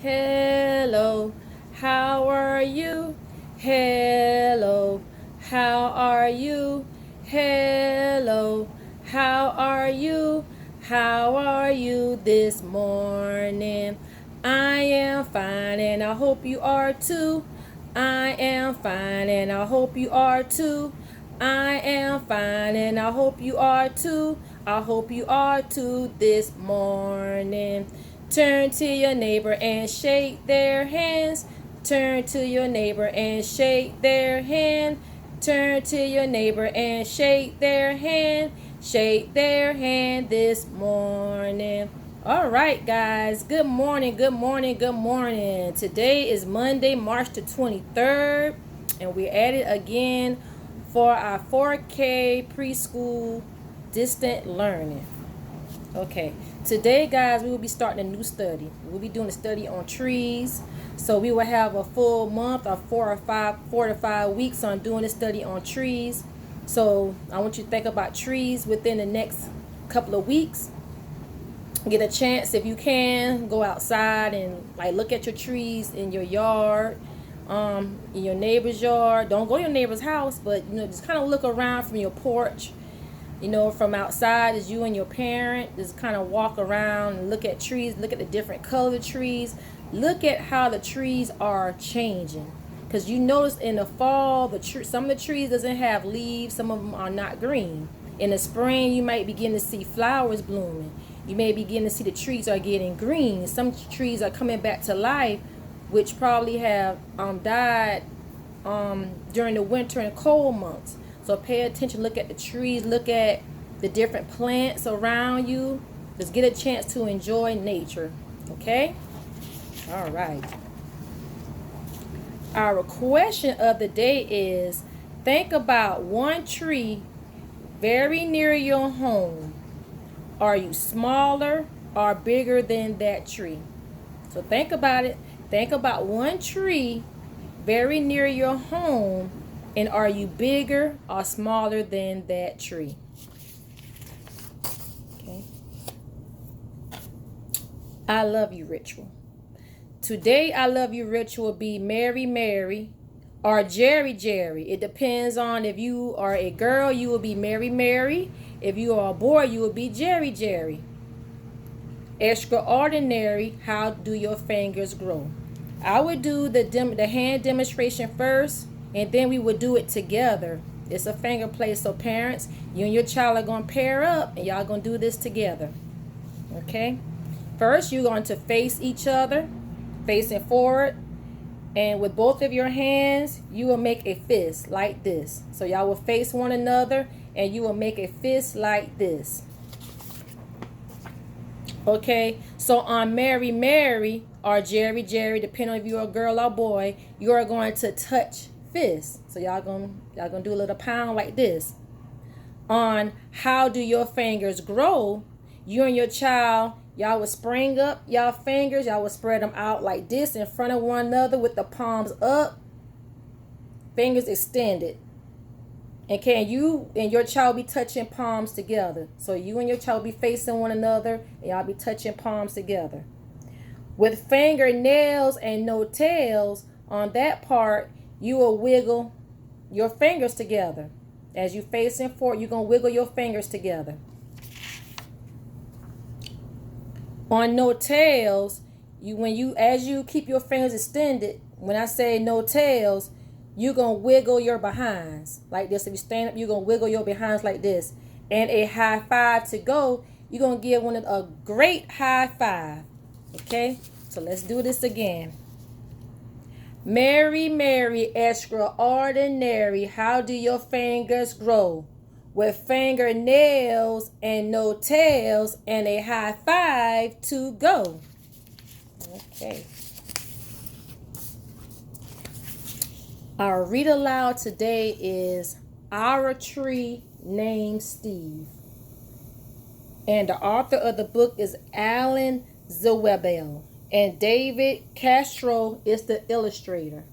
Hello, how are you? Hello, how are you? Hello, how are you? How are you this morning? I am fine and I hope you are too. I am fine and I hope you are too. I am fine and I hope you are too. I hope you are too this morning. Turn to your neighbor and shake their hands. Turn to your neighbor and shake their hand. Turn to your neighbor and shake their hand. Shake their hand this morning. All right, guys. Good morning, good morning, good morning. Today is Monday, March the 23rd, and we're at it again for our 4K preschool distant learning. Okay, today, guys, we will be starting a new study. We'll be doing a study on trees. So we will have a full month or 4 to 5 weeks on doing a study on trees. So I want you to think about trees within the next couple of weeks. Get a chance, if you can, go outside and like look at your trees in your yard, in your neighbor's yard. Don't go to your neighbor's house, but just kind of look around from your porch. From outside, as you and your parent just kind of walk around and look at trees, look at the different colored trees, look at how the trees are changing. Because you notice in the fall, some of the trees doesn't have leaves, some of them are not green. In the spring, you might begin to see flowers blooming. You may begin to see the trees are getting green. Some trees are coming back to life, which probably have died during the winter and cold months. So pay attention, look at the trees, look at the different plants around you. Just get a chance to enjoy nature. Okay? All right. Our question of the day is, think about one tree very near your home. Are you smaller or bigger than that tree? So think about it. Think about one tree very near your home, and are you bigger or smaller than that tree? Okay. I love you ritual. Today, I love you ritual will be Mary Mary or Jerry Jerry. It depends on if you are a girl, you will be Mary Mary. If you are a boy, you will be Jerry Jerry. Extraordinary, how do your fingers grow? I would do the hand demonstration first, and then we would do it together. It's a finger play, so parents, you and your child are going to pair up, and y'all going to do this together. Okay? First, you're going to face each other, facing forward, and with both of your hands, you will make a fist like this. So y'all will face one another, and you will make a fist like this. Okay, so on Mary Mary or Jerry Jerry, depending on if you're a girl or boy, you are going to touch fists. So y'all gonna do a little pound like this. On how do your fingers grow, you and your child, y'all will spring up y'all fingers, y'all will spread them out like this in front of one another with the palms up, fingers extended. And can you and your child be touching palms together? So you and your child be facing one another, and y'all be touching palms together. With fingernails and no tails, on that part, you will wiggle your fingers together. As you facing forward, you're going to wiggle your fingers together. On no tails, as you keep your fingers extended, when I say no tails, you're going to wiggle your behinds like this. If you stand up, you're going to wiggle your behinds like this. And a high five to go, you're going to give one a great high five. Okay? So let's do this again. Mary, Mary, extraordinary, how do your fingers grow? With fingernails and no tails and a high five to go. Okay. Our read aloud today is Our Tree Named Steve. And the author of the book is Alan Zewebel. And David Castro is the illustrator.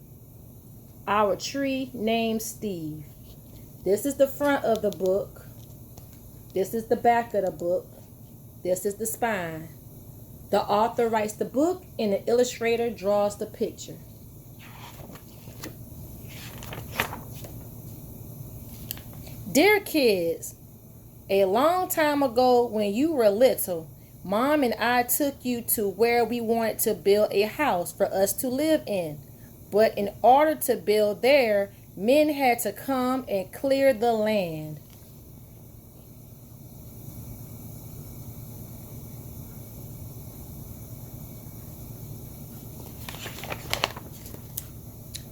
Our Tree Named Steve. This is the front of the book. This is the back of the book. This is the spine. The author writes the book and the illustrator draws the picture. Dear kids, a long time ago when you were little, Mom and I took you to where we wanted to build a house for us to live in. But in order to build there, men had to come and clear the land.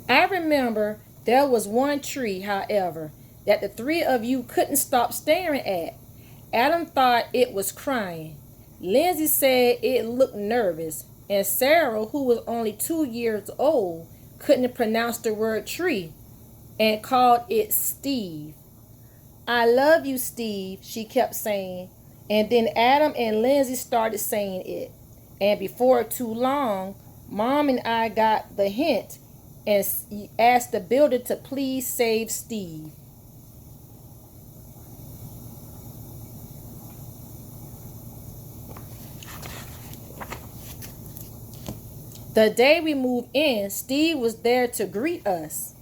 I remember there was one tree, however, that the three of you couldn't stop staring at. Adam thought it was crying. Lindsay said it looked nervous. And Sarah, who was only 2 years old, couldn't pronounce the word tree and called it Steve. I love you, Steve, she kept saying. And then Adam and Lindsay started saying it. And before too long, Mom and I got the hint and asked the builder to please save Steve. The day we moved in, Steve was there to greet us.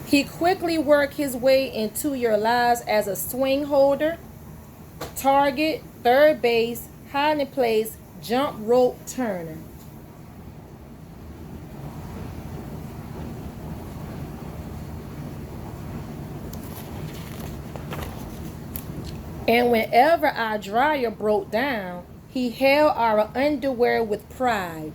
He quickly worked his way into your lives as a swing holder, target, third base, hiding place, jump rope turner. And whenever our dryer broke down, he held our underwear with pride.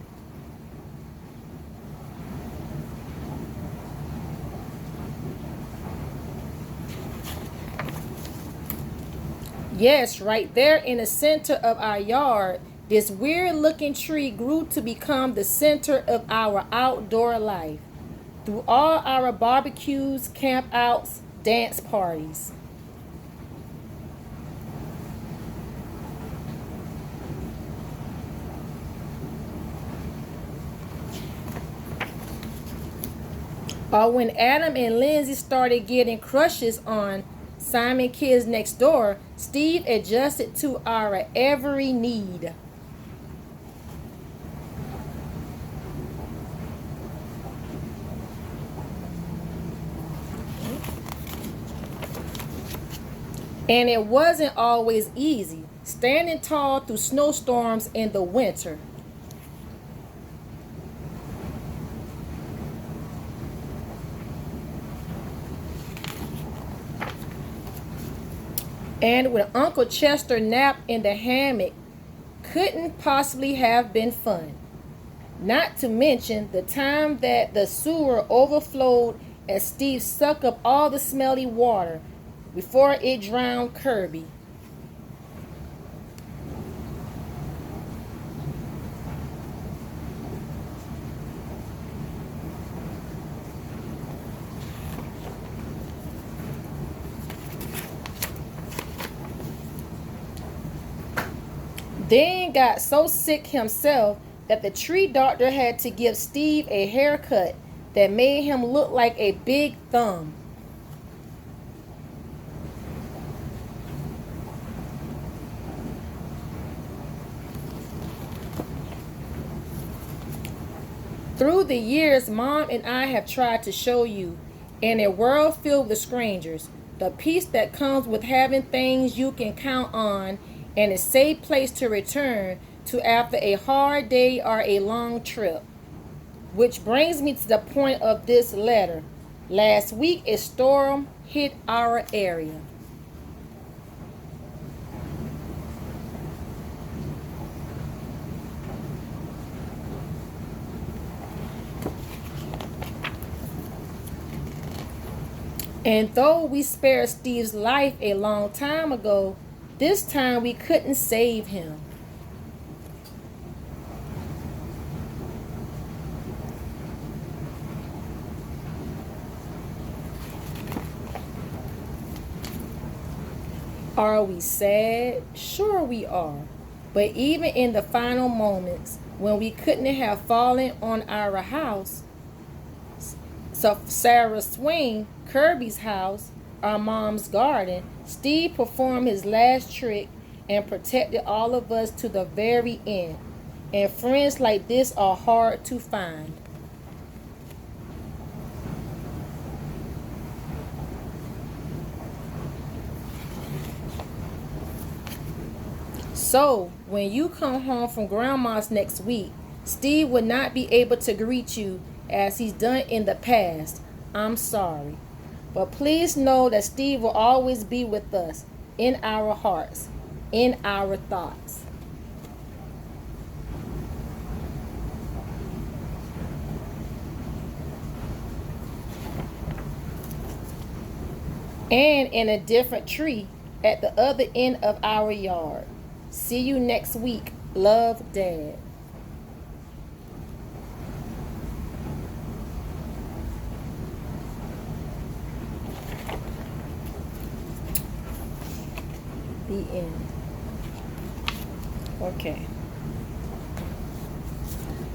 Yes, right there in the center of our yard, this weird-looking tree grew to become the center of our outdoor life. Through all our barbecues, campouts, dance parties. Or when Adam and Lindsay started getting crushes on Simon kids next door, Steve adjusted to our every need. And it wasn't always easy, standing tall through snowstorms in the winter. And when Uncle Chester napped in the hammock, couldn't possibly have been fun. Not to mention the time that the sewer overflowed and Steve sucked up all the smelly water before it drowned Kirby. Dan got so sick himself that the tree doctor had to give Steve a haircut that made him look like a big thumb. Through the years, Mom and I have tried to show you, in a world filled with strangers, the peace that comes with having things you can count on and a safe place to return to after a hard day or a long trip. Which brings me to the point of this letter. Last week, a storm hit our area. And though we spared Steve's life a long time ago, this time we couldn't save him. Are we sad? Sure we are. But even in the final moments, when we couldn't have fallen on our house, so Sarah's swing, Kirby's house, our mom's garden, Steve performed his last trick and protected all of us to the very end. And friends like this are hard to find. So, when you come home from Grandma's next week, Steve will not be able to greet you as he's done in the past. I'm sorry. But please know that Steve will always be with us, in our hearts, in our thoughts. And in a different tree at the other end of our yard. See you next week. Love, Dad. The end.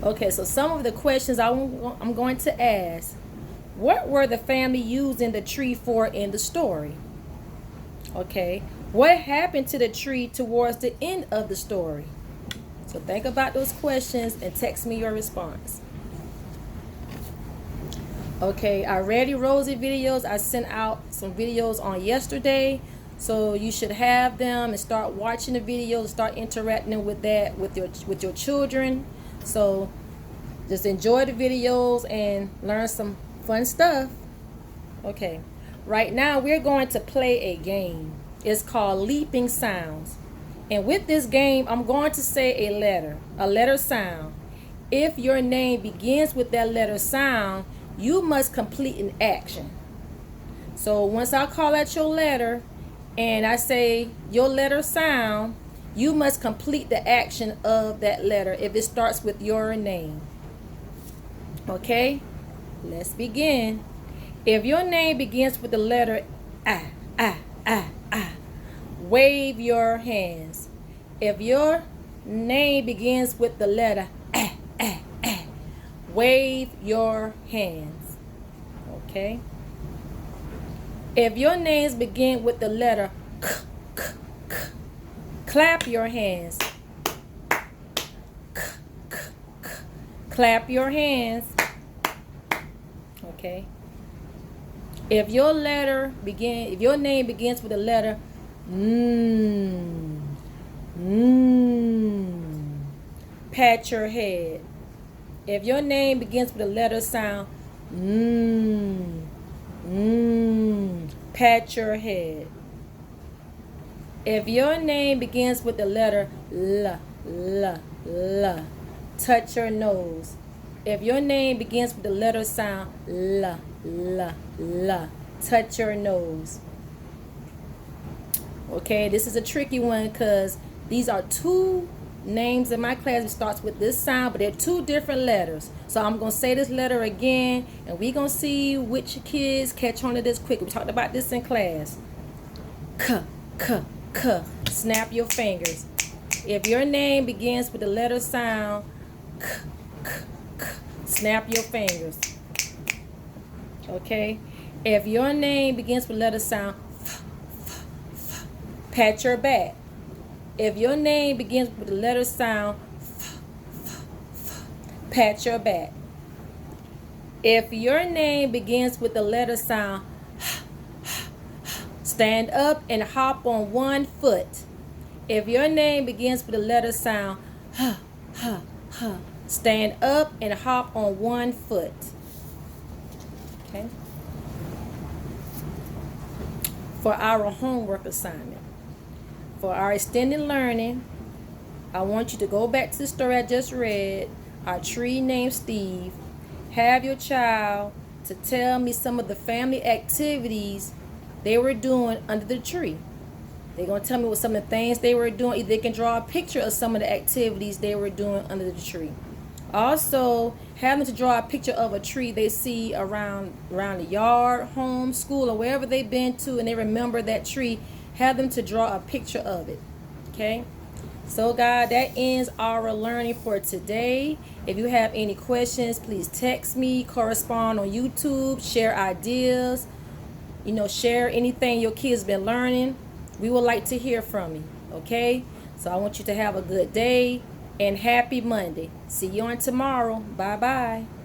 Okay, so some of the questions I'm going to ask. What were the family using the tree for in the story? Okay, what happened to the tree towards the end of the story? So think about those questions and text me your response. Okay, our Ready Rosie videos, I sent out some videos on yesterday. So you should have them and start watching the videos, start interacting with that with your children. So just enjoy the videos and learn some fun stuff. Okay, right now we're going to play a game. It's called Leaping Sounds. And with this game, I'm going to say a letter sound. If your name begins with that letter sound, you must complete an action. So once I call out your letter and I say your letter sound, you must complete the action of that letter if it starts with your name. Okay? Let's begin. If your name begins with the letter I, wave your hands. If your name begins with the letter wave your hands. Okay? If your names begin with the letter clap your hands. Clap your hands. Okay. If your name begins with the letter pat your head. If your name begins with the letter sound pat your head. If your name begins with the letter l, touch your nose. If your name begins with the letter sound l, touch your nose. Okay, this is a tricky one because these are two names in my class. It starts with this sound, but they're two different letters. So I'm going to say this letter again, and we're going to see which kids catch on to this quick. We talked about this in class. K. Snap your fingers. If your name begins with the letter sound k, snap your fingers. Okay? If your name begins with letter sound pat your back. If your name begins with the letter sound pat your back. If your name begins with the letter sound stand up and hop on one foot. If your name begins with the letter sound stand up and hop on one foot. Okay? For our homework assignment, for our extended learning, I want you to go back to the story I just read, our tree named Steve. Have your child to tell me some of the family activities they were doing under the tree. They're going to tell me what some of the things they were doing. Either they can draw a picture of some of the activities they were doing under the tree. Also, have them to draw a picture of a tree they see around the yard, home, school, or wherever they've been to, and they remember that tree. Have them to draw a picture of it. Okay? So, God, that ends our learning for today. If you have any questions, please text me, correspond on YouTube, share ideas, share anything your kids been learning. We would like to hear from you, okay? So I want you to have a good day and happy Monday. See you on tomorrow. Bye-bye.